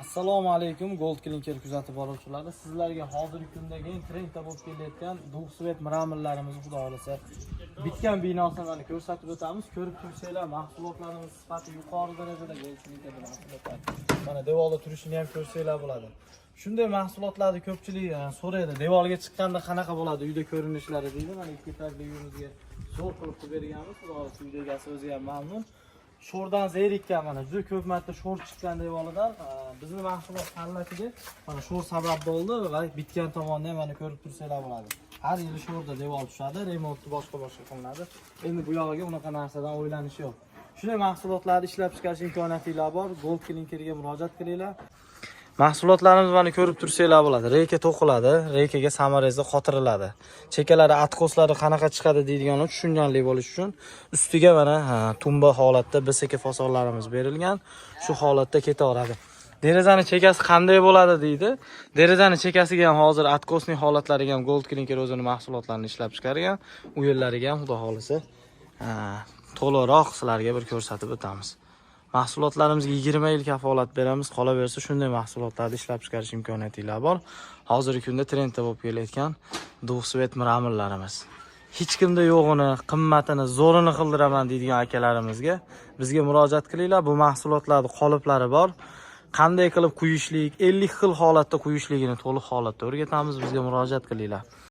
Assalomu alaykum Gold Clinker kuzatib boruvchilari. Sizlarga hozirgi kundagi eng trendda bo'lib kelayotgan Duxsvet miramirlarimiz xudo xolasa bitgan binosini ko'rsatib o'tamiz. Ko'rib tursanglar, mahsulotlarimiz sifati yuqori darajada Gold Clinker mahsulotlar. Mana devorda turishini ham ko'rsanglar bo'ladi. Shunday mahsulotlarni ko'pchilik so'raydi. Devorga chiqqanda qanaqa bo'ladi, uyda ko'rinishlari deydi. Mana ikki tarafli uyimizga zo'r qilib berganmiz. Xudo xolasa uyda egasi o'zi ham mamnun. Sho'rdan zerikkan mana juda ko'p marta sho'r chiqqan devoridan bizni mahsulot tanlashiga mana sho'r sabab bo'ldi va bitgan tomonda ham mana ko'rib tursanglar bo'ladi. Har yili sho'rda devor tushadi, remontni boshqa qilinadi. Endi bu yog'iga unaqa narsadan o'ylanish yo'q. Shunday mahsulotlarni ishlab chiqarish imkoniyatinglar bor. Gold Clinkerga murojaat qilinglar. Mahsulotlarimiz mana ko'rib tursanglar bo'ladi. Reyka to'qiladi, reykaga samarasi qotiriladi. Chekalari, atkoslari qanaqa chiqadi deydiganlar tushunganlik bo'lish uchun ustiga mana tumba holatda BSK fasonlarimiz berilgan. Shu holatda ketaveradi. Derazani chekasi qanday bo'ladi deydi. Derazani chekasiga ham hozir atkosning holatlariga ham Gold Clinker o'zining mahsulotlarini ishlab chiqargan. U yerlariga ham xudo xolasa to'liqroq sizlarga bir ko'rsatib o'tamiz. Mahsulotlarimizga 20 yil kafolat beramiz. Qolaversa shunday mahsulotlarni ishlab chiqarish imkoniyatinglar bor. Hozirgi kunda trendda bo'lib kelayotgan Duxsvet miramirlarimiz. Hech kimda yo'g'ini, qimmatini, zo'rini qildiraman deydigan akalarimizga bizga murojaat qilinglar. Bu mahsulotlarning qoliplari bor. Qanday qilib quyishlik, 50 xil holatda quyishligini to'liq holatda o'rgatamiz. Bizga murojaat qilinglar.